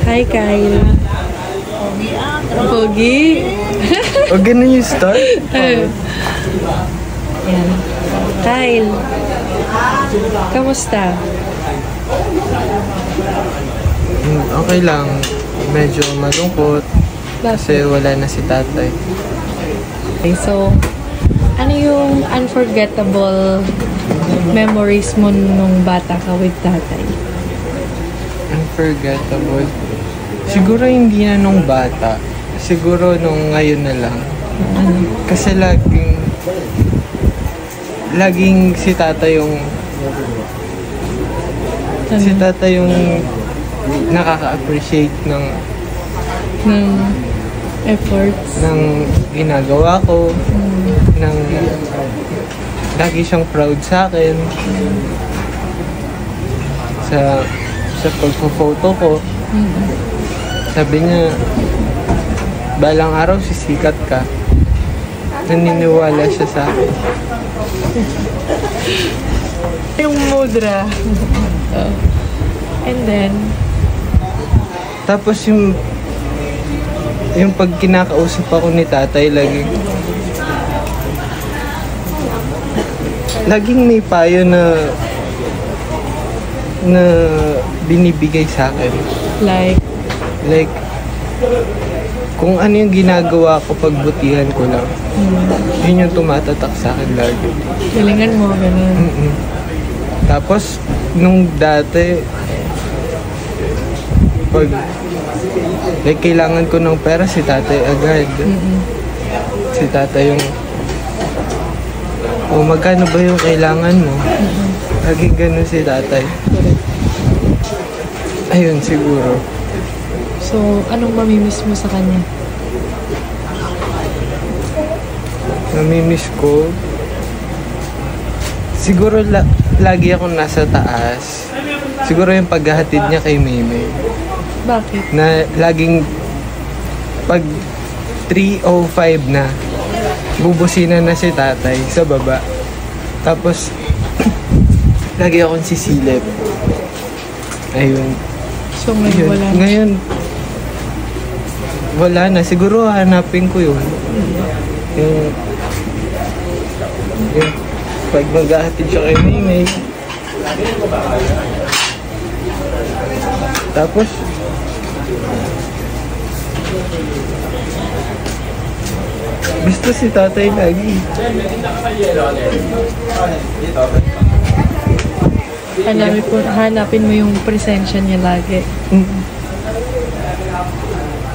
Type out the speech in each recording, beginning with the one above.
Hi, Kyle. Pogi. O, ganun yung start? Yan. Kyle. Kamusta? Okay lang. Medyo malungkot. Kasi wala na si tatay. Okay, so, ano yung unforgettable memories mo nung bata ka with tatay? Unforgettable? Siguro hindi na nung bata. Siguro nung ngayon na lang. Kasi laging si tata yung nakaka-appreciate ng efforts ng ginagawa ko, lagi siyang proud sa akin sa pagpo-photo ko. Sabi niya, balang araw sisikat ka. Naniniwala siya sa akin. yung mudra. And then Tapos yung pag kinakausap ako ni tatay, laging may payo na binibigay sa akin. Like kung ano yung ginagawa ko, pagbutihan ko lang. Yun yung tumatatak sa akin lagi. Galingan mo, ganun. Tapos nung dati, pag kailangan ko ng pera, si tatay agad. Si tatay yung, magkano ba yung kailangan mo? Laging ganun si tatay. Ayun, siguro. So, anong mamimiss mo sa kanya? Mamimiss ko? Siguro lagi akong nasa taas. Siguro yung paghahatid niya kay Mimi. Bakit? Na laging pag 3:05 na, bubusina na si tatay sa baba. Tapos, lagi akong sisilip. Ayun. So, ngayon wala na. Ngayon, wala na. Siguro hanapin ko yun. Yung pag mag-ahatid siya kay Mimi. Tapos, gusto si tatay lagi. Hanapin mo yung presensya niya lagi.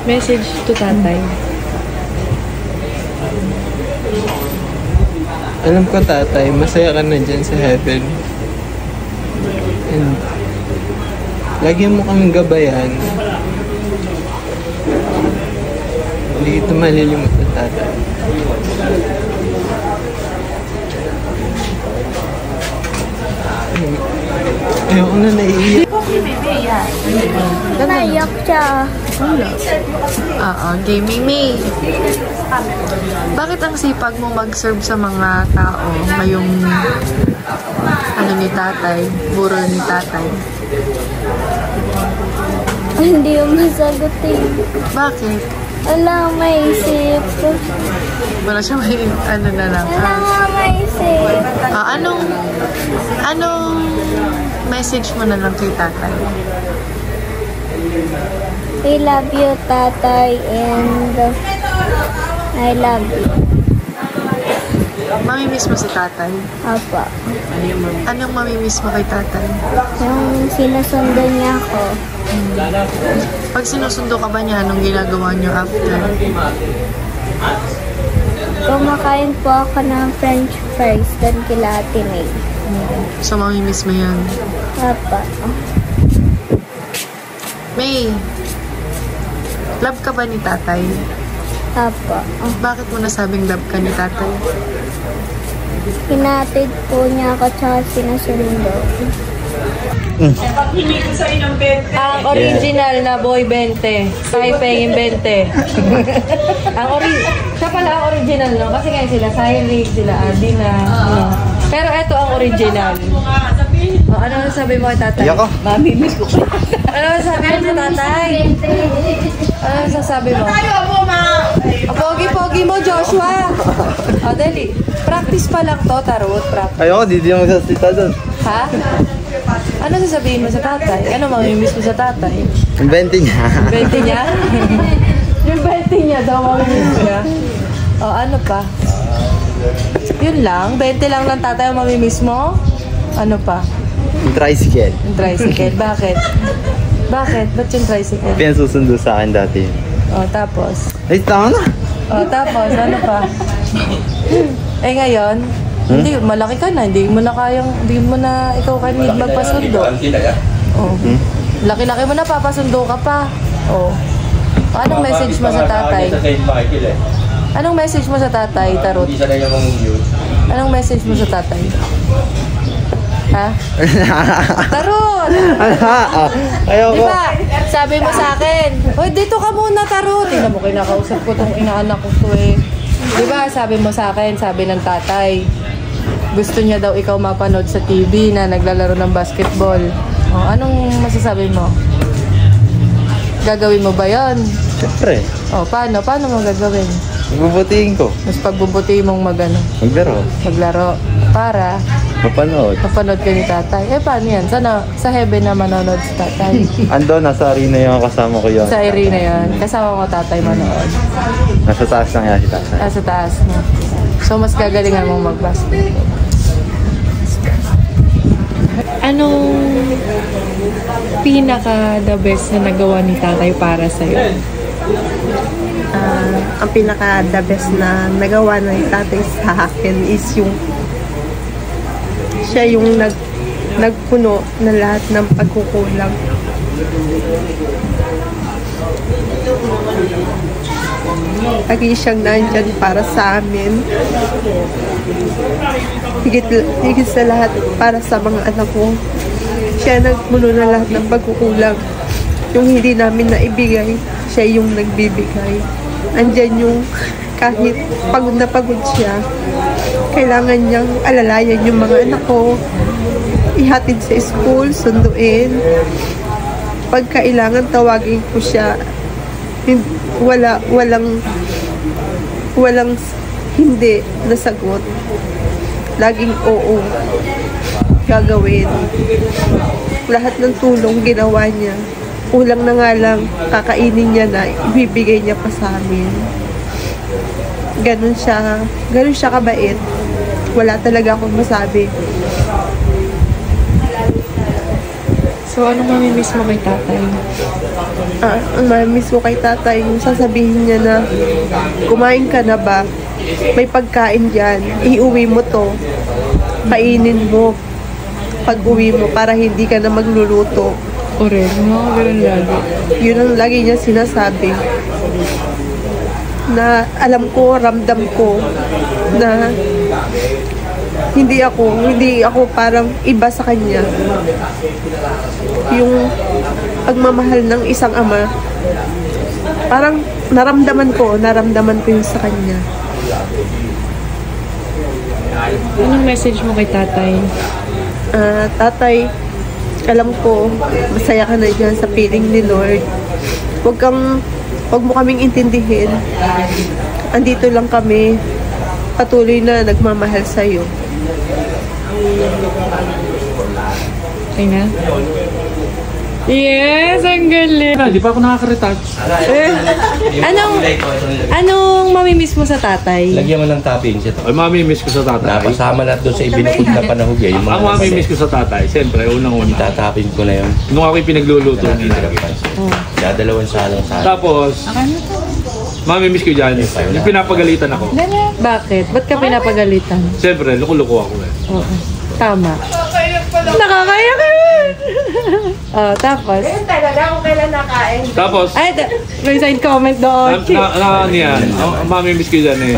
Message to tatay. Alam ko tatay, masaya ka na dyan sa heaven. And lagi mo kaming gabayan. Hindi ito malilimutan, tatay. Ayoko na naiiyak. Naiyak siya. Gaming me. Bakit ang sipag mo mag-serve sa mga tao ngayong ni tatay, buro ni tatay? Hindi yung masagot eh. Bakit? Wala maisip. Wala siya may na lang. Wala nga maisip. Anong message mo na lang kay tatay? I love you, tatay, and I love you. Mamimiss mo si tatay? Apa. Anong mamimiss mo kay tatay? Yung sinusundan niya ako. Pag sinusundo ka ba niya, anong ginagawa niyo after? Kumakain po ako ng french fries doon kila Ate May. So, mamimiss mo yun? Apa. May, love ka ba ni tatay? Apa. Bakit mo nasabing love ka ni tatay? Hinatid po niya ako tsaka sinusundo. Ang original na Boy 20. Saipeng 20. Siya pala ang original, no? Kasi ngayon sila Cyrix, sila Ardina. No? Pero ito ang original. O, ano sabi mo kay tatay? Iyak ko. Mamimiss ko kayo. Ano sabi mo sa tatay? Ano sasabi mo? O, pogi-pogi mo, Joshua. O, dali. Practice pa lang to, tarot. Practice. Ayoko, di mo magsasalita doon. Ha? Ano sasabihin mo sa tatay? Ano mamimiss mo sa tatay? Yung 20 niya. 20 niya? Yung 20 niya daw, mamimiss niya. O, ano pa? Yun lang? 20 lang ng tatay ang mamimiss mo? Ano pa? Yung tricycle. Yung tricycle. Bakit? Bakit? Ba't yung tricycle? Pinasusundo sa akin dati. O, tapos? Ay, tama na. O, tapos? Ano pa? Eh, ngayon? Hindi, malaki ka na. Hindi mo na kayang, hindi mo na ikaw need magpasundo. O. Laki-laki mo na, papasundo ka pa. O. Anong message mo sa tatay? Anong message mo sa tatay, Tarot? Anong message mo sa tatay? Ha? Tarot! Ayoko. Diba? Sabi mo sa akin, "Hoy, dito ka muna, Tarot." Tingnan mo, kinakausap ko tong inaanak ko to eh. Diba? Sabi mo sa akin, sabi ng tatay, gusto niya daw ikaw mapanood sa TV na naglalaro ng basketball. O, anong masasabi mo? Gagawin mo ba yon? Siyempre. O, paano? Paano mo gagawin? Ibubutihin ko. Mas pagbubuti mong Maglaro. maglaro para Mapanood. mapanood ka ni tatay. Eh, paano yan? Sana sa heaven na manonood si tatay. Ando, nasa arena yung kasama ko yun. Sa arena yan. Kasama mo tatay manood. Nasa taas lang yan si tatay. Nasa taas mo. So, mas gagalingan mong mag-basketball. Anong pinaka-the best na nagawa ni tatay para sa'yo? Ang pinaka-the best na nagawa ng tatay sa akin is yung siya yung nagpuno na lahat ng pagkukulang. Lagi siyang nandyan para sa amin. Higit sa lahat para sa mga anak ko. Siya nagpuno na lahat ng pagkukulang. Yung hindi namin naibigay, siya yung nagbibigay. Andyan yung kahit pagod na pagod siya, kailangan niyang alalayan yung mga anak ko, ihatid sa school, sunduin. Pag kailangan, tawagin ko siya. Walang hindi na sagot. Laging oo gagawin. Lahat ng tulong ginawa niya. Ulang na nga lang, kakainin niya na, ibibigay niya pa sa amin. Ganun siya kabait. Wala talaga akong masabi. So, anong mamimiss mo kay tatay? Ang mamimiss ko kay tatay, yung sasabihin niya na, kumain ka na ba? May pagkain dyan, iuwi mo to. Kainin mo. Pag uwi mo, para hindi ka na magluluto. Correct. No, ganun lagi. Yun ang lagi niya sinasabi. Na alam ko, ramdam ko na hindi ako parang iba sa kanya. Yung pagmamahal ng isang ama, parang naramdaman ko yun sa kanya. Anong message mo kay tatay? Tatay, alam ko, masaya ka na dyan sa piling ni Lord. Huwag mo kaming intindihin. Andito lang kami, patuloy na nagmamahal sa'yo. Okay na? Yes! Ang galing! Di pa ako nakaka-retouch. Anong mamimiss mo sa tatay? Lagyan mo ng toppings ito. Ay, mamimiss ko sa tatay. Napasama na doon sa ibinukod na panahugay. Ang mamimiss ko sa tatay, siyempre, unang-una. Itatapin ko na yun. Nung ako'y pinagluluto nila. Dadalawang salang sa Tapos, mamimiss ko dyan. Yung pinapagalitan ako. Bakit? Ba't ka pinapagalitan? Siyempre, luko-luko ako eh. Oo. Tama. Nakakaiyak ka yun! Tapos? Talaga kung kailan nakain. Tapos, Ay, may side comment doon. ano yan, ang mamimiss ko dyan eh.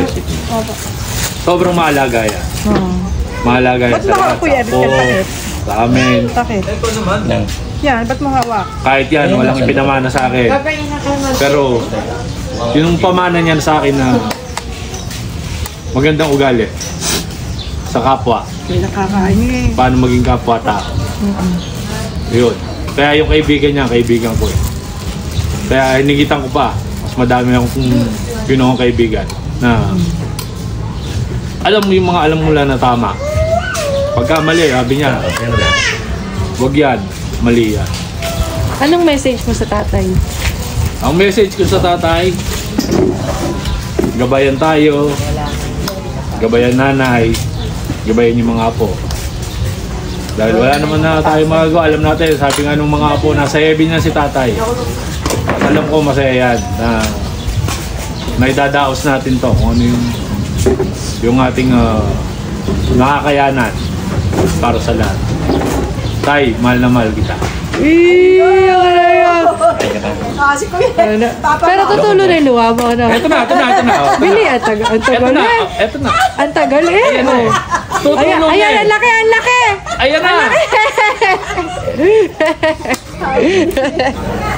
Sobrang maalaga yan. Maalaga yan sa lahat. Sa amin. Bakit? Yan, ba't mo hawak? Kahit yan, walang ipinamana sa akin. Pero, yung pamana niyan sa akin na magandang ugali sa kapwa. May nakakain eh. Paano maging kapwa tao. Yun. Kaya yung kaibigan niya, kaibigan ko eh. Kaya hinigitan ko pa. Mas madami akong ginoong kaibigan na alam mo yung mga alam mo lang na tama. Pagka mali, sabi niya, wag yan, mali yan. Anong message mo sa tatay? Ang message ko sa tatay, gabayan tayo, gabayan nanay, gabayan yung mga apo. Dahil wala naman na tayo magagawa, alam natin, sabi nga nung mga apo, nasa heaven na si tatay. Alam ko masaya yan na naidadaos natin to kung ano yung ating nakakayanan para sa lahat. Tay, mahal na mahal kita. Pero tutulo na yung luwa mo. Ito na. Bili, ang tagal eh. Ito na. Ang tagal eh. Ayan, ang laki. Ayan na.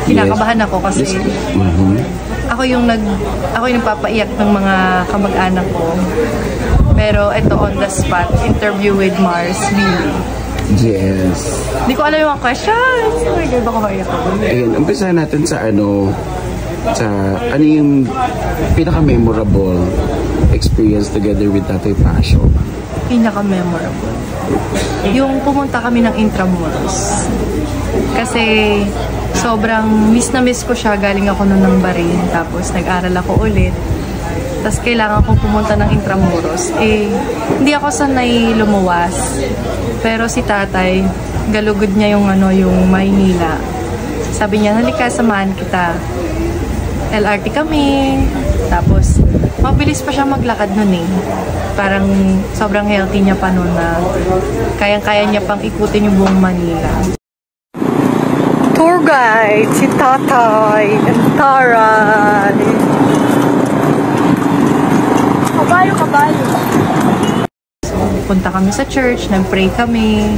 Kinakabahan ako kasi ako yung nagpapaiyak ng mga kamag-anak ko. Pero ito on the spot, interview with Mars, really. Yes. Hindi ko alam yung mga questions. Oh my God, baka maiyak ako. Ayun, umpisa natin sa ano yung pinaka-memorable experience together with Tatay Pasio? Pinaka-memorable. Yung pumunta kami ng Intramuros. Kasi sobrang miss na miss ko siya. Galing ako noon ng Bahrain. Tapos nag-aral ako ulit. Tapos kailangan kong pumunta ng Intramuros. Hindi ako sanay lumuwas. Pero si tatay, galugod niya yung Maynila. Sabi niya, halika, samahan kita. LRT kami. Tapos, mabilis pa siya maglakad nun eh. Parang sobrang healthy niya pa nun na kayang-kaya niya pang ikutin yung buong Manila. Tour guide, si Tatay and Taray. Kabayo. So, punta kami sa church, nag-pray kami.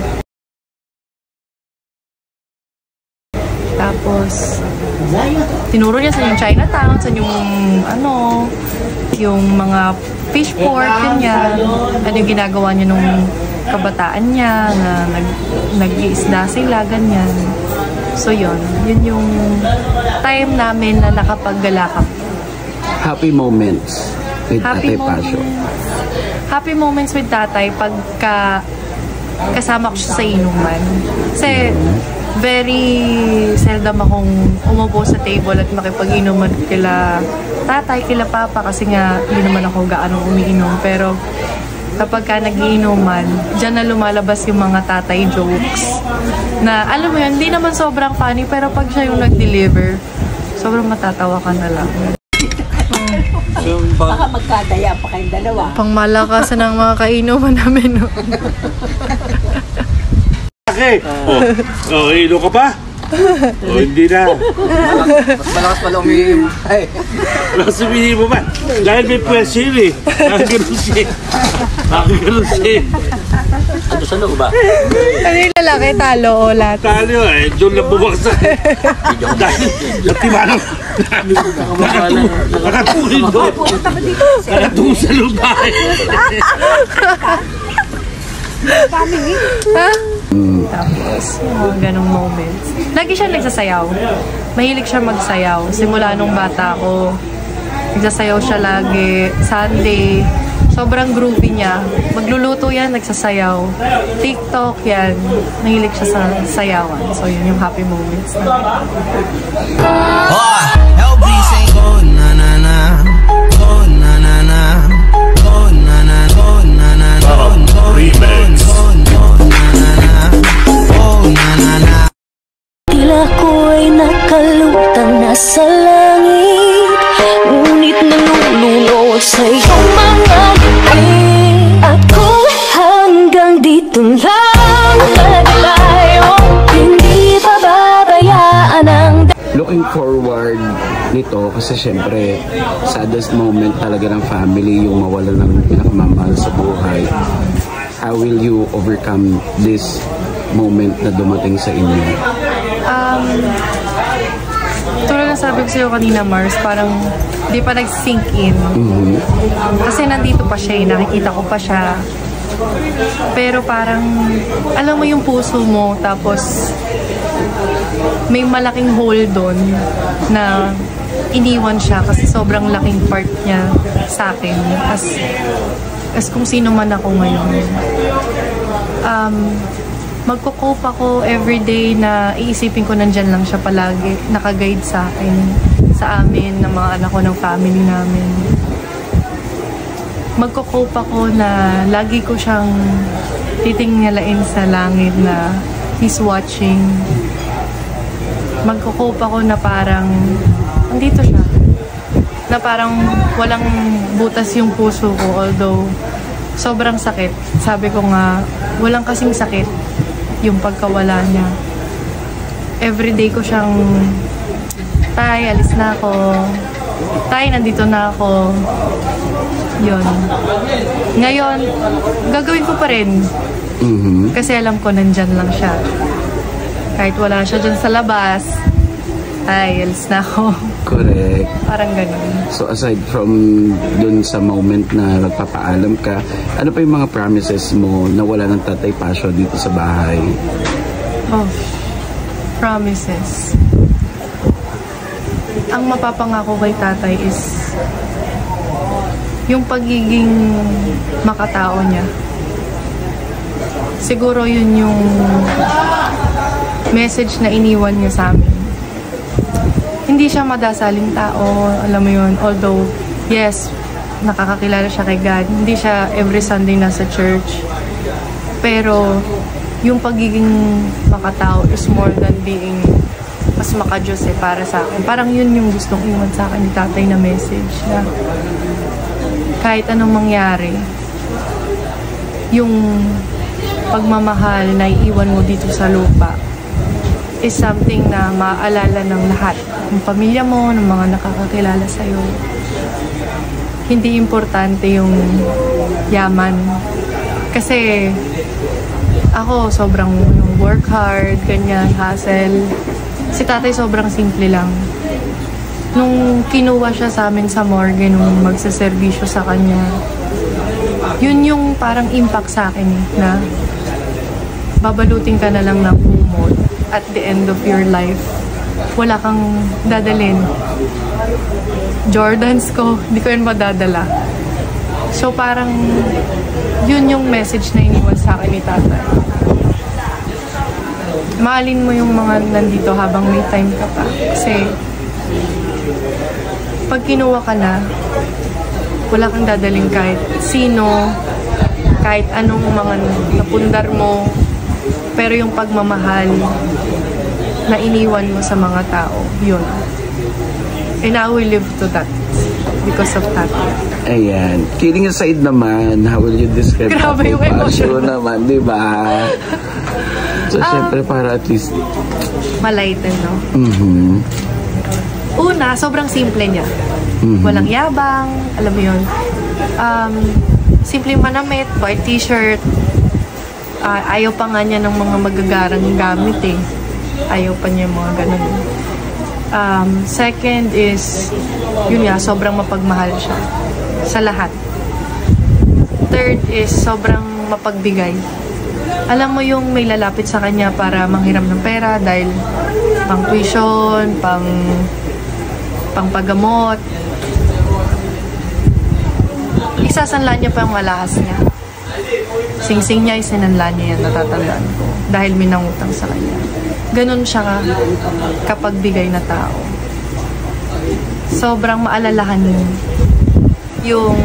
Tapos, tinuro niya sa yung Chinatown, sa yung mga fish port, ganyan. Ano yung ginagawa niya nung kabataan niya, na nag-iisda sila, ganyan. So, yun yung time namin na nakapaggalakap. Happy moments with Tatay Pasio. Happy moments with tatay pagka kasama ko siya sa inuman. Kasi very seldom akong umupo sa table at makipag-inuman kila tatay, kila papa kasi nga hindi naman ako gaano umiinom. Pero kapag ka nag-iinuman, dyan na lumalabas yung mga tatay jokes. Na alam mo yun, hindi naman sobrang funny pero pag siya yung nag-deliver, sobrang matatawa ka na lang. Baka magkadaya pa kayong dalawa. Pangmalakasan ng mga kainuman namin. No? Okay. Ino ka pa? Hindi na. Mas malakas pala umiinom. Malakas umiinom mo ba? Dahil may pwes yun eh. Nakaganon siya. Ano sa loob ba? Ano yung lalaki? Talo o lahat? Talo eh. Doon lang bumagsak. Dahil nagtimanang nakatulin doon. Nakatulin sa lubahe. Ha? Tapos, mga ganong moments. Lagi siya nagsasayaw. Mahilig siya magsayaw. Simula nung bata ko, nagsasayaw siya lagi. Sunday, sobrang groovy niya. Magluluto yan, nagsasayaw. TikTok yan. Mahilig siya sa sayawan. So, yun yung happy moments na. LB saying go na na na. Go na na na. Go na na go na na go na remix. Tila ko'y nakalutang nasa langit, ngunit nalulunod sa iyong mga ngiti. At kung hanggang dito lang tayo, hindi pababayaan ang... Looking forward nito kasi syempre saddest moment talaga ng family yung mawala ng pinakamamahal sa buhay. How will you overcome this moment na dumating sa inyo? Tulad na sabi ko sa'yo kanina, Mars, parang di pa nag-sink in. Kasi nandito pa siya, nakikita ko pa siya. Pero parang, alam mo yung puso mo, tapos may malaking hole doon na iniwan siya kasi sobrang laking part niya sa akin as kung sino man ako ngayon. Magko-cope ako everyday na iisipin ko nandyan lang siya palagi, naka-guide sa akin, sa amin, ng mga anak ko, ng family namin. Magko-cope ako na lagi ko siyang titinggalain sa langit na he's watching. Magko-cope ako na parang andito siya. Na parang walang butas yung puso ko, although sobrang sakit. Sabi ko nga, walang kasing sakit yung pagkawala niya. Everyday ko siyang, Tay, alis na ako. Tay, nandito na ako. Yun. Ngayon, gagawin ko pa rin. Kasi alam ko nandyan lang siya. Kahit wala siya dyan sa labas, Tay, alis na ako. Correct. Parang ganun. So aside from dun sa moment na nagpapaalam ka, ano pa yung mga promises mo na wala ng Tatay Pasio dito sa bahay? Oh, promises. Ang mapapangako kay Tatay is yung pagiging makatao niya. Siguro yun yung message na iniwan niya sa amin. Hindi siya madasaling tao, alam mo yun. Although, yes, nakakakilala siya kay God. Hindi siya every Sunday nasa church. Pero, yung pagiging makatao is more than being mas makadiyos para sa akin. Parang yun yung gustong iwan sa akin ni Tatay na message na kahit anong mangyari, yung pagmamahal na iiwan mo dito sa lupa is something na maaalala ng lahat. Ng pamilya mo, ng mga nakakakilala sa'yo. Hindi importante yung yaman. Kasi ako sobrang work hard, ganyan, hustle. Si Tatay sobrang simple lang. Nung kinuha siya sa amin sa morgue, nung magsaservisyo sa kanya, yun yung parang impact sa akin na babalutin ka na lang ng kumot at the end of your life. Wala kang dadalhin. Jordans ko, hindi ko yun madadala. So parang yun yung message na iniwan sa akin ni Tatay. Mahalin mo yung mga nandito habang may time ka pa. Kasi pag kinuha ka na, wala kang dadaling kahit sino, kahit anong mga napundar mo. Pero yung pagmamahal na iniwan mo sa mga tao, yun. And I will live to that because of that. Ayan. Kidding aside naman, how will you describe Grabe yung emotion naman, di ba? So, syempre, para at least malighten, no? Una, sobrang simple niya. Walang yabang, alam mo yun. Simple manamit, white t-shirt. Ayaw pa nga niya ng mga magagarang gamit eh. Ayaw pa niya mga ganun. Second is, yun nga, sobrang mapagmahal siya sa lahat. Third is, sobrang mapagbigay. Alam mo yung may lalapit sa kanya para manghiram ng pera dahil pang tuition, pang paggamot. Isasanla niya pa yung alahas niya. Sing-sing niya, isinanla niya yan, natatandaan ko. Dahil may nangutang sa kanya. Ganun siya kapag bigay na tao. Sobrang maalalahan yung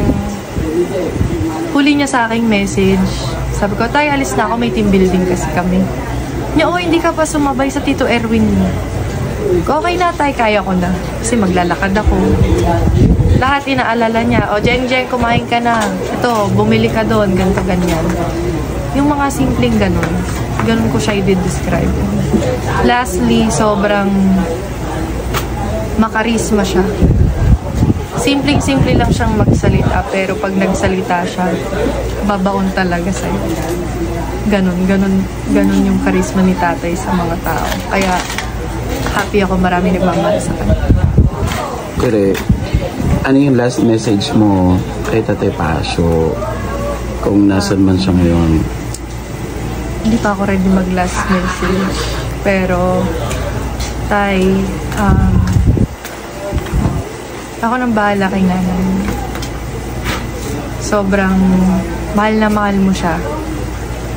huli niya sa aking message. Sabi ko, Tay, alis na ako, may team building kasi kami. Niya, hindi ka pa sumabay sa Tito Erwin mo. Okay na, Tay, kaya ko na. Kasi maglalakad ako. Lahat inaalala niya, Jeng, kumain ka na. Ito, bumili ka doon, ganito, ganyan. Yung mga simpleng ganun. Ganun ko siya i-describe. Lastly, sobrang makarisma siya. Simpleng-simple lang siyang magsalita, pero pag nagsalita siya, babaon talaga sa'yo. Ganun yung karisma ni Tatay sa mga tao. Kaya, happy ako, marami nagmamahal sa kanya. Correct. Ano yung last message mo kay Tatay Pasio? kung nasan man siya ngayon. Hindi pa ako ready mag-last message. Pero, Tay, ako nang bahala kay nanay. Sobrang mahal na mahal mo siya.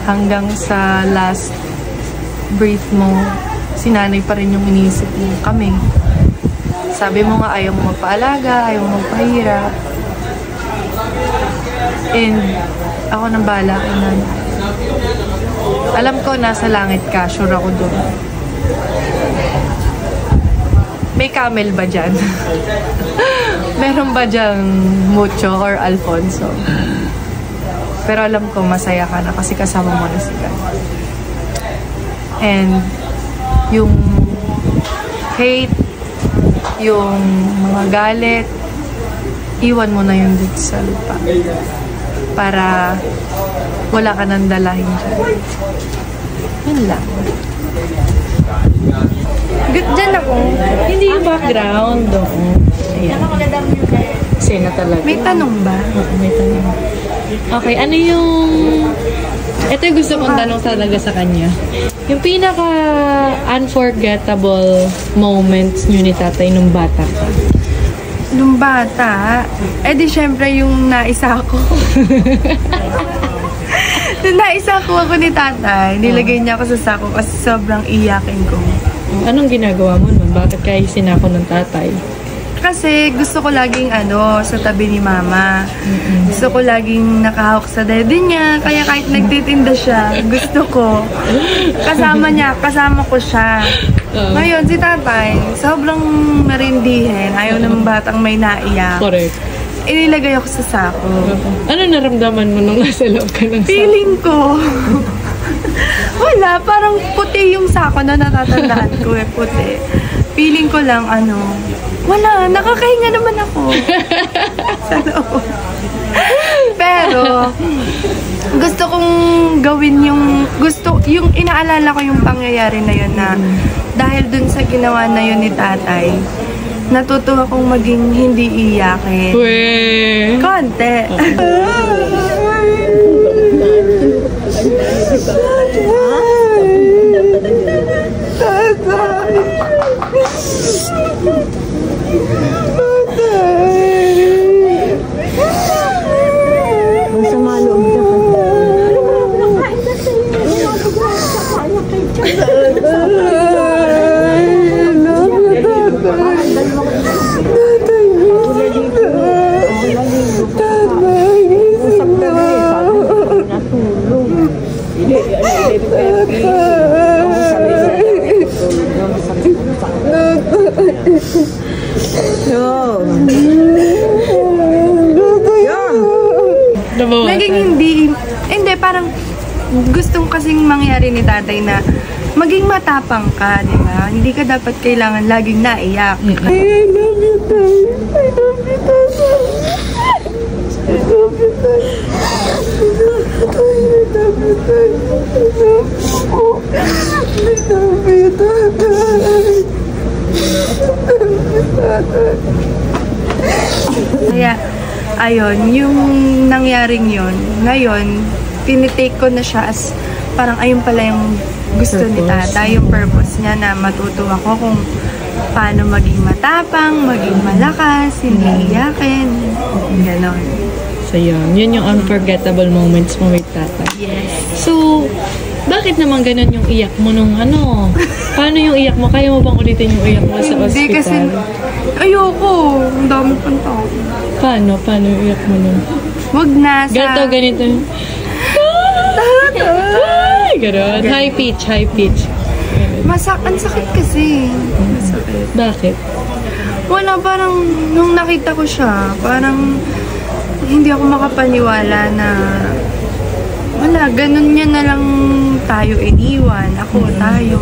Hanggang sa last breath mo, si nanay pa rin yung iniisip mo. Kami. Sabi mo nga, ayaw mo magpaalaga, ayaw mo magpahirap. And ako nang bahala kay nanay. Alam ko, nasa langit ka. Sure ako doon. May camel ba dyan? Meron ba dyang Mucho or Alfonso? Pero alam ko, masaya ka na kasi kasama mo na sila. And yung hate, yung mga galit, iwan mo na yun dito sa lupa. Para wala ka nang dalahin dyan. Yun lang. Diyan ako. Hindi yung background doon. Ayan. Sena talaga. May tanong ba? Oo, may tanong. Okay, ano yung... Ito yung gusto kong tanong talaga sa kanya. Yung pinaka-unforgettable moments nyo ni tatay nung bata ka. Nung bata? Eh di syempre yung naisa ko. Nung naisa ko ni tatay, nilagay niya ako sa sako kasi sobrang iyakin ko. Anong ginagawa mo nun? Bakit kayo sinako ng tatay? Kasi gusto ko laging sa tabi ni mama. Gusto ko laging nakahawak sa dede niya. Kaya kahit nagtitinda siya, gusto ko. Kasama ko siya. Ngayon, si tatay, sobrang marindihin. Ayaw ng batang may naiyak. Correct. Inilagay ako sa sako. Ano naramdaman mo nung nasa loob ka ng sako? Feeling ko, wala, parang puti yung sako na natatandaan ko puti. Feeling ko lang, wala, nakakahinga naman ako. Sa loob. Pero, gusto kong gawin yung inaalala ko yung pangyayari na yun na dahil dun sa ginawa na yun ni tatay, natutuwa kong maging hindi iyakin. Weh! Konti. Masama loob niya. Naging hindi, parang gustong kasing mangyari ni tatay na maging matapang ka, di ba? Hindi ka dapat kailangan laging naiyak. I love you, Tay. I love you, Tata. I love you, Tay. I love you, Tay. I love you, Tay. Kaya, ayun, yung nangyaring yun, ngayon, tinitake ko na siya as parang ayun pala yung gusto ni tata, yung purpose niya na matuto ako kung paano maging matapang, maging malakas, hindi iyakin, gano'n. So yun yung unforgettable moments mo with tata. Yes. So, bakit naman ganun yung iyak mo nung Paano yung iyak mo? Kaya mo bang ulitin yung iyak mo sa hospital? Hindi kasi, ayoko. Ang dami pang tao. Paano yung iyak mo nun? Wag na sa... Ganito. Gano'n. High pitch. Ang sakit kasi. Masakit. Bakit? Wala, parang nung nakita ko siya, parang hindi ako makapaniwala na wala, ganun niya na lang tayo iniwan. Ako, tayo.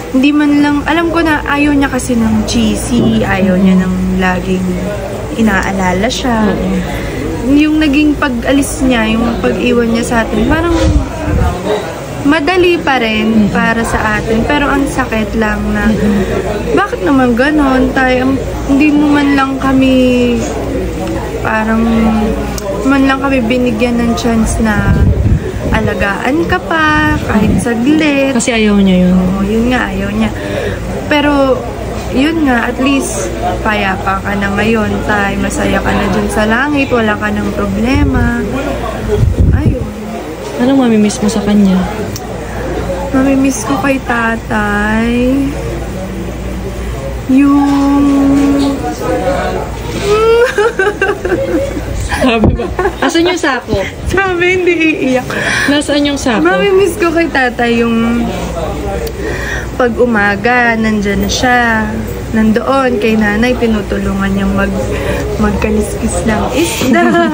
Hindi man lang, alam ko na ayaw niya kasi ng cheesy, ayaw niya ng laging inaalala siya. Yung naging pag-alis niya, yung pag-iwan niya sa atin, parang madali pa rin para sa atin. Pero ang sakit lang na, bakit naman ganon? Tayo, hindi mo man lang kami parang man lang kami binigyan ng chance na alagaan ka pa, kahit saglit. Kasi ayaw niya yun. Oo, yun nga, ayaw niya. Pero, yun nga, at least, payapa ka na ngayon, tay. Masaya ka na dyan sa langit, wala ka ng problema. Ayun. Anong mamimiss mo sa kanya? Mamimiss ko kay tatay. Yung... Sabi ba? Asan yung sako? Sabi, hindi iiyak. Nasaan yung sako? Mamimiss ko kay tatay yung pag umaga, nandyan na siya. Nandoon kay nanay, tinutulungan niyang magkaliskis ng isda.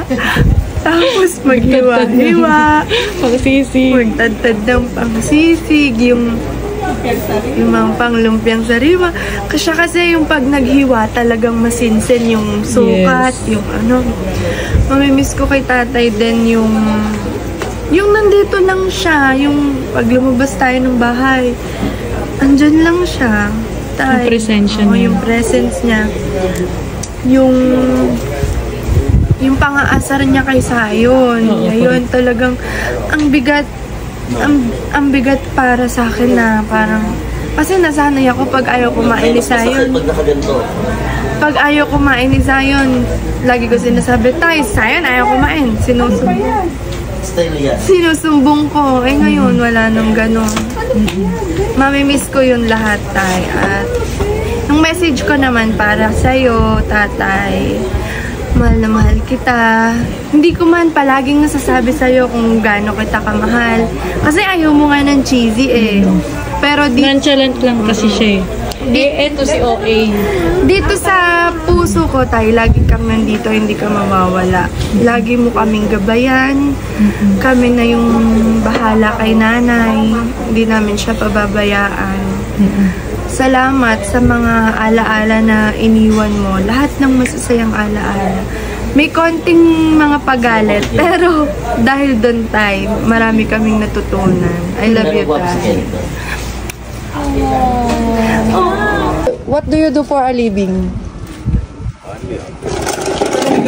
Tapos maghiwa-hiwa. Pangsisig. Magtadtad ng pangsisig. Yung mga panglumpiang sariwa. Kasi yung pag naghiwa, talagang masinsin yung sukat, yung ano. Mamimiss ko kay tatay din yung nandito lang siya, yung pag lumabas tayo ng bahay, andyan lang siya. Yung presensya niya. Yung presence niya. Yung pang-aasar niya kay Sayon. Ngayon, talagang ang bigat para sa akin na parang kasi nasanay ako pag ayaw kumain ni Sayon. Pag ayaw kumain ni Sayon, lagi ko sinasabi, tay, Sayon, ayaw kumain. Sinusumbong ko. Eh ngayon, wala nang ganon. Mamimiss ko yun lahat, tay. At yung message ko naman para sa'yo, tatay, mahal na mahal kita. Hindi ko man palaging nasasabi sa'yo kung gaano kita kamahal. Kasi ayaw mo nga ng cheesy eh. Pero nonchalant lang kasi siya eh. Eto si OA. Dito sa puso ko, tay, lagi kang nandito, hindi ka mawawala. Lagi mo kaming gabayan. Kami na yung bahala kay nanay. Hindi namin siya pababayaan. Salamat sa mga alaala na iniwan mo. Lahat ng masasayang alaala. May konting mga pagalit, pero dahil doon, tay, marami kaming natutunan. I love you, tay. What do you do for a living?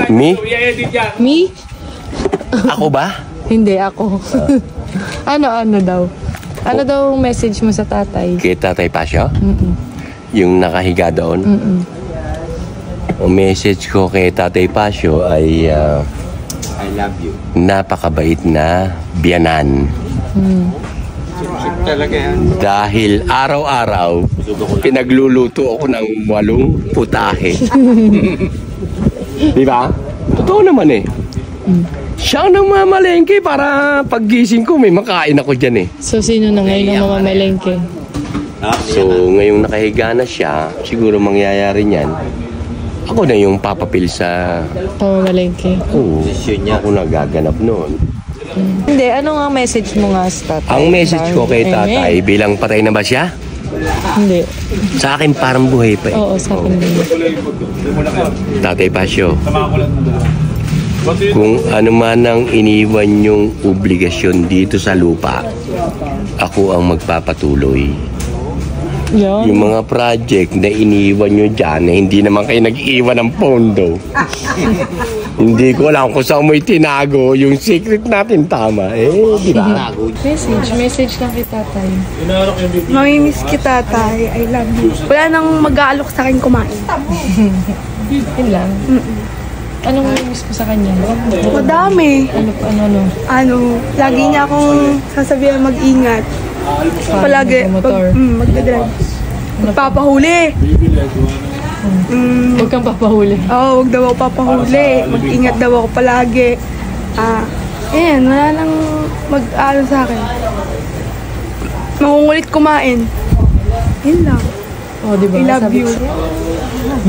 Me? Me? Ako ba? Hindi, ako. Ano daw? Ano daw message mo sa tatay? Kay Tatay Pasio? Yung nakahiga doon? Ang message ko kay Tatay Pasio ay I love you. Napakabait na biyanan. Talaga yan. Dahil araw-araw, pinagluluto ako ng 8 putahe. Di ba? Totoo naman eh. Siya ang namamalengke para paggising ko may makain ako dyan eh. So, sino na ngayon ang mamamalengke? So, ngayong nakahiga na siya, siguro mangyayari niyan, ako na yung papapil sa... Pamamalengke? Oo, ako nagaganap noon. Hindi, ano nga message mo nga sa tatay? Ang message ko kay tatay, bilang patay na ba siya? Hindi. Sa akin parang buhay pa eh. Oo, sa akin din. Tatay Pasio, kung ano man ang iniwan yung obligasyon dito sa lupa, ako ang magpapatuloy. Yan. Yung mga project na iniwan nyo dyan, na hindi naman kayo nag-iwan ng pondo. Hindi ko alam kung saan mo itinago yung secret natin tama. Eh, di ba? Message lang kay tatay. Mamimiss kita, tay. I love you. Wala nang mag-aalok sa akin kumain. Yun lang. Anong mamimiss mo sa kanya? Madami. Ano? Lagi niya akong sasabihan mag-ingat. Palagi. Magdadrive. Magpapahuli. Huwag kang papahuli. Oo, huwag daw ako papahuli. Mag-ingat daw ako palagi. Ayan, wala nang mag-ano sa akin. Mangungulit kumain. Yun lang. Oh, diba? I love you.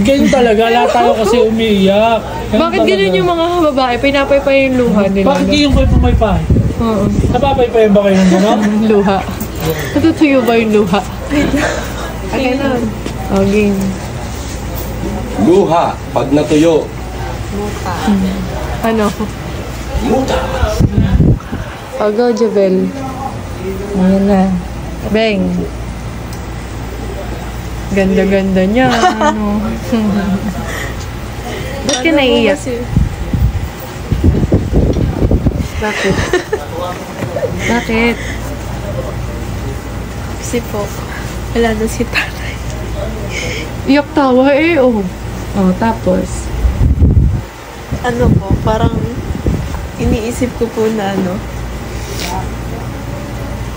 Ganyan talaga, lahat tayo kasi umiiyak. Bakit ganun yung mga babae? Pinapay-pay yung luha nila. Bakit yung kayo pumay-pay? Oo. Napapay-pay ba kayo ng gano'n? Luha. Natutuyo ba yung luha? Okay na. Okay. Luha, pag natuyo. Ano? Muta. O, go, Javel. Ayan na. Bang. Ganda-ganda niya. Ano? Ba't ka naiiyak? Bakit? Bakit? Kasi po, wala na si tatay. Iyak tawa eh, oh. Oh, tapos? Ano po, parang iniisip ko po na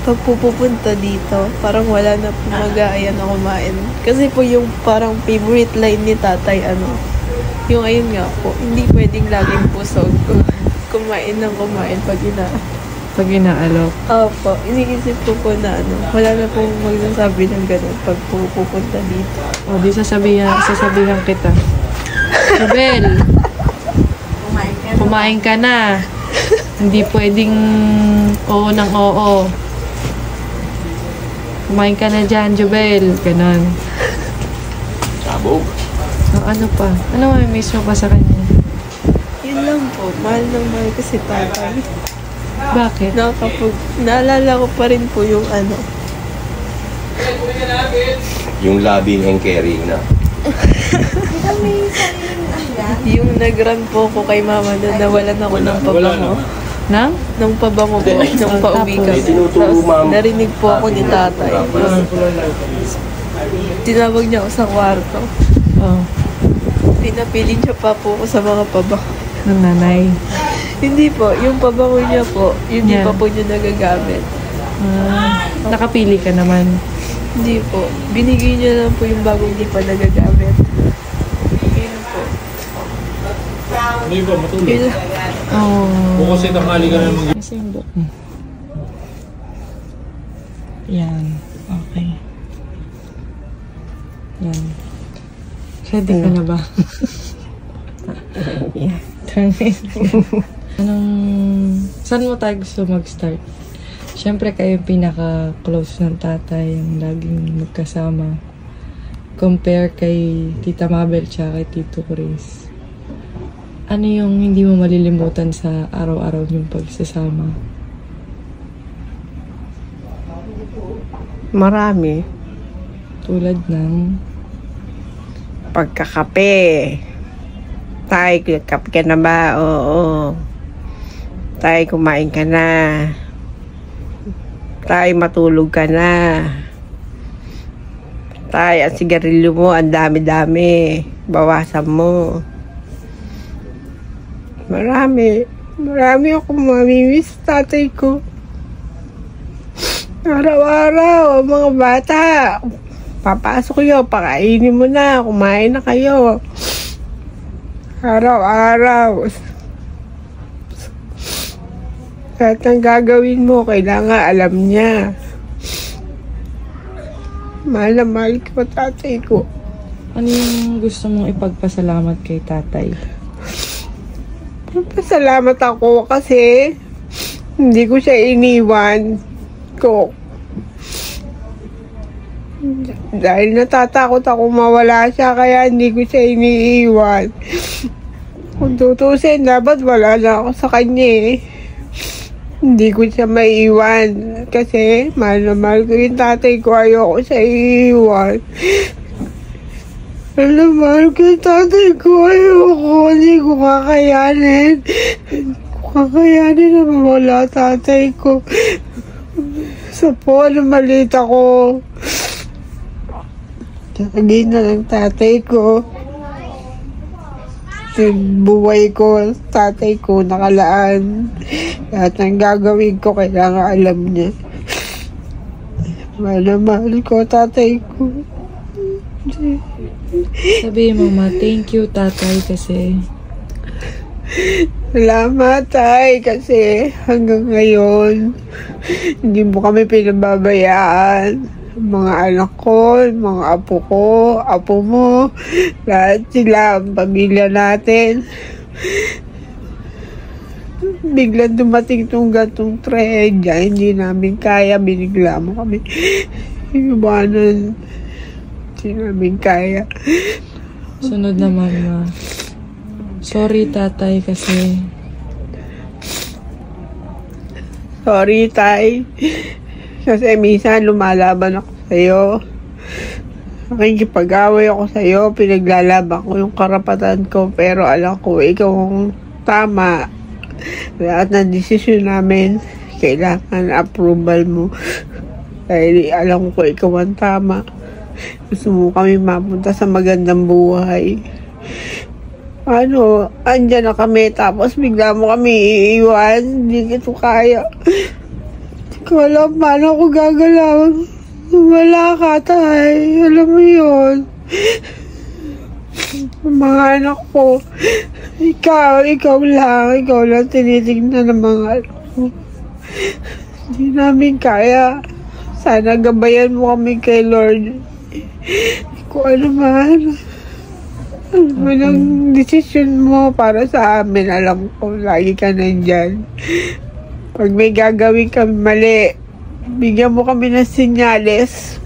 pag pupunta dito, parang wala na po mag-aaya na kumain. Kasi po yung parang favorite line ni tatay, yung ayun nga po, hindi pwedeng laging pusog. Kumain ng kumain Pag inaalok. Opo, iniisip ko po na wala na pong magsasabi ng gano'n pag pupunta dito. O, di sasabihan kita. Jubel, kumain ka na. Hindi pwedeng oo ng oo. Kumain ka na dyan, Jubel. Ganon. Sabog. So, ano pa? Ano may miss mo pa sa kanya? Yun lang po, mahal ng mahal ko si tatay. Bakit? Naalala ko pa rin po yung yung loving and caring na. yung nag-run po ko kay mama na nawalan ako ng pabango. Nang pabango po, nang pauwi kami. Tapos narinig po ako ni tatay. Tinawag niya ako sa kwarto. Pinapili niya pa po ako sa mga pabango. Ng nanay? Hindi po, yung pabango niya po, hindi pa po niya nagagamit. Nakapili ka naman? Hindi po. Binigay niya lang po yung bagong hindi pa nagagamit. Yun po. Hindi ba matulog? Oh. Kung kasi tanghali ka na mag- Kasi yung book mo. Yan. Okay. Yan. Ready ka na ba? Yeah. Saan mo tayo gusto mag-start? Siyempre kayo yung pinaka-close ng tatay, yung laging magkasama. Compare kay Tita Mabel tsaka kay Tito Chris. Ano yung hindi mo malilimutan sa araw-araw yung pagsasama? Marami. Tulad ng? Pagkakape. Tay, kape ka na ba? Oo. Tay, kumain ka na. Tay, matulog ka na. Tay, ang sigarilyo mo, ang dami-dami. Bawasan mo. Marami. Marami akong mamimiss tatay ko. Araw-araw, mga bata. Papasok kayo, pakainin mo na. Kumain na kayo. Araw-araw. Kahit ang gagawin mo, kailangan alam niya. Mahal na mahal ko tatay ko. Ano yung gusto mong ipagpasalamat kay tatay? Pasalamat ako kasi hindi ko siya iniwan ko. Dahil natatakot ako mawala siya, kaya hindi ko siya iniiwan. Kung tutusin, dapat wala na ako sa kanya eh. Hindi ko siya maiiwan kasi mahal na mahal ko yung tatay ko. Ayoko siya iiwan. Mahal na mahal ko yung tatay ko. Ayoko. Hindi ko kakayanin. Hindi ko kakayanin na mawala tatay ko. Sa po, maliit ako. Lagi na ng tatay ko. Yung buhay ko, tatay ko nakalaan. Lahat ng gagawin ko, kailangan alam niya. Mahal na mahal ko, tatay ko. Sabihin mo, ma, thank you, tatay, kasi... Salamat, tay, kasi hanggang ngayon, hindi mo kami pinababayaan. Mga anak ko, mga apo mo, lahat sila, ang pamilya natin. Biglang dumating itong gatong trahedya, hindi namin kaya, binigla mo kami. Iwanan, hindi namin kaya. Sunod naman, ma. Sorry, tatay, kasi... Sorry, tay. Kasi minsan lumalaban ako sa'yo. Nakikipag-away ako sa'yo. Pinaglalaban ko yung karapatan ko. Pero alam ko, ikaw ang tama. lahat ng desisyon namin, kailangan approval mo. Dahil alam ko ikaw ang tama. Gusto mo kami mapunta sa magandang buhay. Ano, andyan na kami, tapos bigla mo kami iiwan. Hindi ko kaya. Hindi ko alam paano ako gagalaw. Wala ka, tay. Alam mo yun. Mga anak ko, ikaw lang tinitignan ng mga anak ko. Hindi namin kaya. Sana gabayan mo kami kay Lord. Kung ano man. Ano man ang desisyon mo para sa amin, alam ko, lagi ka nandyan. Pag may gagawin kami mali, bigyan mo kami ng senyales.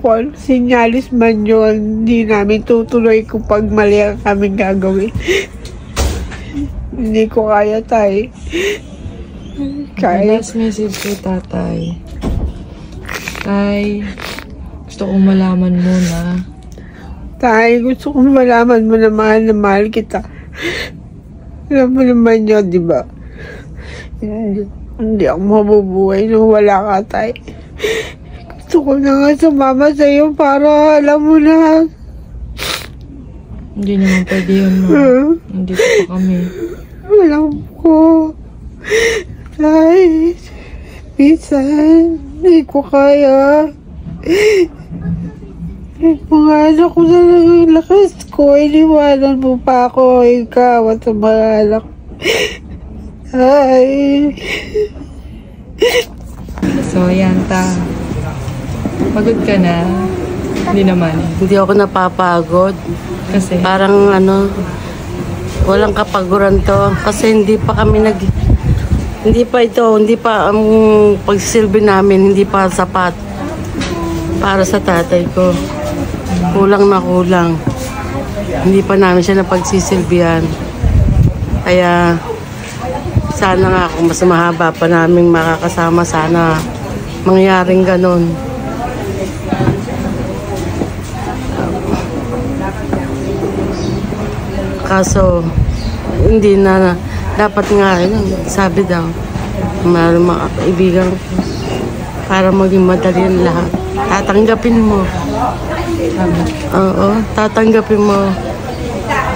Kung sinyalis man yun, hindi namin tutuloy kung pag mali ang kaming gagawin. Hindi ko kaya, tay. Last message kay tatay. Tay, gusto kong malaman mo na. Tay, gusto kong malaman mo na mahal kita. Alam mo naman yun, di ba? Hindi ako mabubuhay nung wala ka, tay. Gusto ko na nga sumama sa'yo para alam mo na. Hindi naman pwede yun, ma. Hindi pa kami. Alam ko. Tay, minsan, hindi ko kaya. Mga anak ko na lang ang lakas ko. Iniwanan mo pa ako, ikaw at sa mga anak. Ay. So, yan ta. Pagod ka na? Hindi naman. Hindi ako napapagod. Kasi? Parang walang kapaguran to. Kasi hindi pa ang pagsisilbi namin, hindi pa sapat para sa tatay ko. Kulang na kulang. Hindi pa namin siya napagsisilbihan. Kaya, sana nga kung mas mahaba pa namin makakasama, sana mangyaring ganon. Kaso, hindi na, dapat nga, sabi daw, mga kaibigan ko, para maging madali ang lahat. Tatanggapin mo. Oo, tatanggapin mo.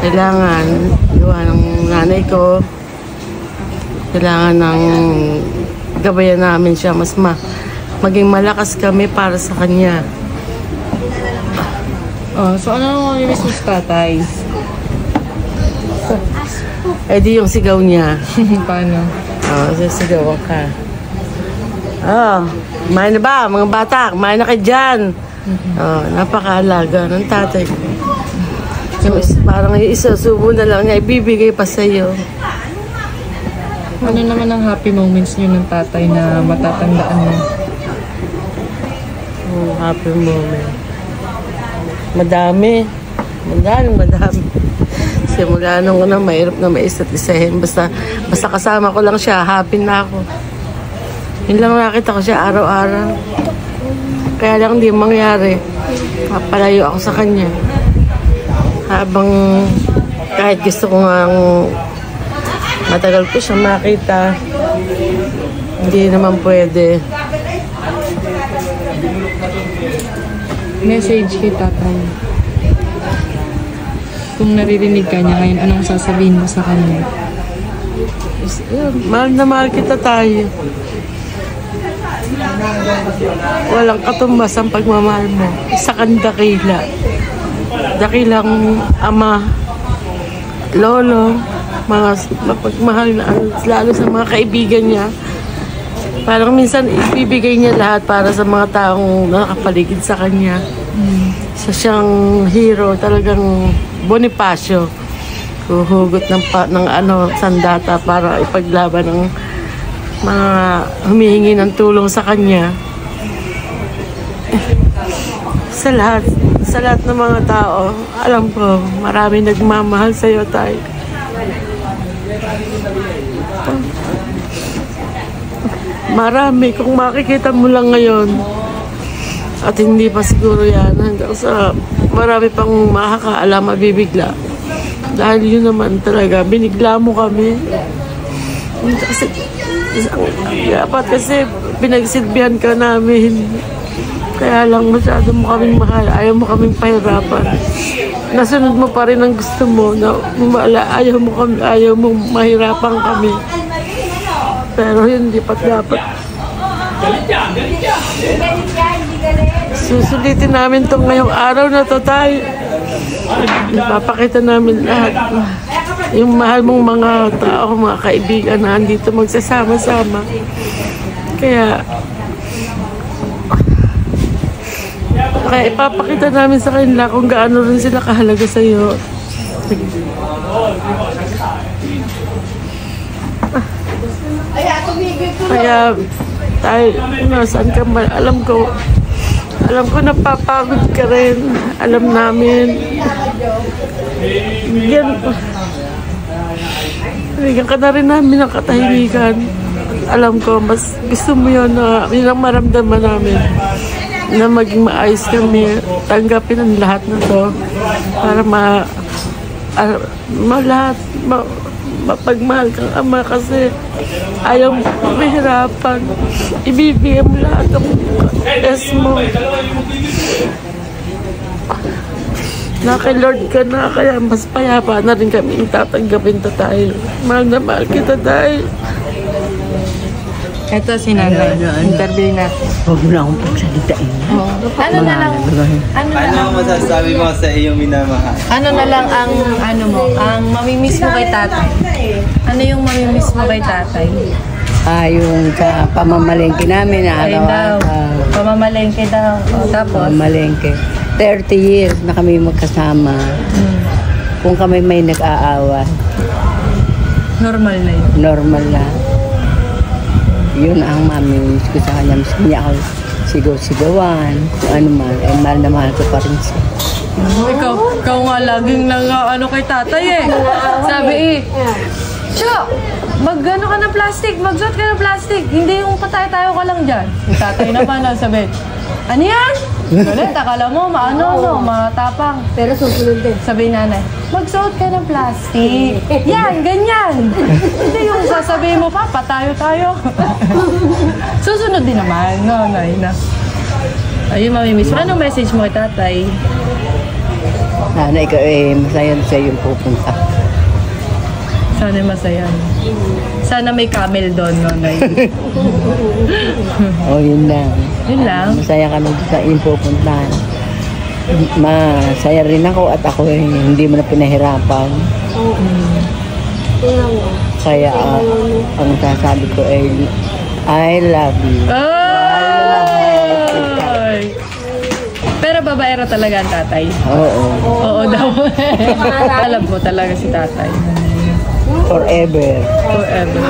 Kailangan, gawa ng nanay ko, kailangan ng gabayan namin siya, mas maging malakas kami para sa kanya. So ano ang miss tatay? Di yung sigaw niya. Paano? Sigawan ka. Kumain na ba? Mga bata, kumain na kayo dyan. Napakaalaga ng tatay ko. Parang isasubo na lang niya, ibibigay pa sa'yo. Ano naman ang happy moments niyo ng tatay na matatandaan mo? Happy moment. Madami. Simula nung mahirap na may isa't isahin. Basta kasama ko lang siya, happy na ako. Yun lang nakita ko siya araw-araw. Kaya lang hindi mangyari. Papalayo ako sa kanya. Habang kahit gusto ko nga matagal ko siya makita, hindi naman pwede. Message kay tatay. Kung naririnig ka niya ngayon, anong sasabihin mo sa kanya? Mahal na mahal kita tayo. Walang katumbas ang pagmamahal mo. Isa kang dakila. Dakilang ama, lolo, mga mapagmahal na, lalo sa mga kaibigan niya. Parang minsan ibibigay niya lahat para sa mga taong nakapaligid sa kanya. Isa siyang hero, talagang Bonifacio. Huhugot ng sandata para ipaglaban ng mga humihingi ng tulong sa kanya. Sa lahat ng mga tao, alam ko, marami nagmamahal sa'yo, tay. Marami, kung makikita mo lang ngayon, at hindi pa siguro yan, hanggang sa marami pang makakaalam, mabibigla. Dahil yun naman talaga, binigla mo kami. Kasi, dapat kasi pinagsilbihan ka namin. Kaya lang masyado mo kaming mahal. Ayaw mo kaming pahirapan. Nasunod mo pa rin ang gusto mo. Na ayaw mo mahirapan kami. Pero hindi pa dapat. Susulitin namin itong ngayong araw na to tayo. Ipapakita namin lahat. Yung mahal mong mga tao, mga kaibigan na andito magsasama-sama. Kaya ipapakita namin sa kanila kung gaano rin sila kahalaga sa iyo. Kaya tayo, saan ka man, alam ko napapagod ka rin. Alam namin. Bigyan ka na rin namin ng katahimikan. Alam ko, mas gusto mo yun na yun ang maramdaman namin. Na maging maayos kami, tanggapin ang lahat na to para mapagmahal kang ama kasi ayaw mahirapan. Ibibigay mo lahat ng best mo. Na kay Lord ka na, kaya mas payapa na rin kami tatanggapin to tayo. Mahal na mahal kita dahil. Ito si Nanay. Interview natin. Huwag mo na akong pagsalitain. Ano na lang? Ano masasabi mo sa iyong minamahal? Ano na lang ang mamimiss mo kay tatay? Ano yung mamimiss mo kay tatay? Yung sa pamamalengke namin na araw-araw. Pamamalengke daw. Tapos? Pamamalengke. 30 years na kami magkasama. Kung kami may nag-aawa. Normal na yun? Normal na. Yun ang mamimiss ko sa kanya. Mas niya ako sigaw-sigawan. Kung ano man, ay mahal na mahal ko pa rin siya. Ikaw nga laging kay tatay eh. Sabi Cho, mag-ano ka ng plastic, magsuot ka ng plastic. Hindi yung patay-tayo ka lang dyan. Yung tatay naman sabi, ano yan? Galit, akala mo, matapang. Pero susunod din. Sabi nanay, magsuot ka ng plastic. Yan, ganyan. Hindi yung sasabihin mo pa, patayo-tayo. Susunod din naman. Nanay na. Ayun, mamimiss mo. Anong message mo kay tatay? Sana ikaw masaya sa yung pupunta. Sana masaya. Sana may camel doon, Nanay. Yun lang. Yun lang? Masaya kami sa iyong pupuntahan. Masaya rin ako at ako hindi mo na pinahirapan. Kaya ang sasabi ko ay I love you. Pero babaero talaga ang tatay? Oo. Oo daw. Alam mo talaga si tatay. Forever. Forever.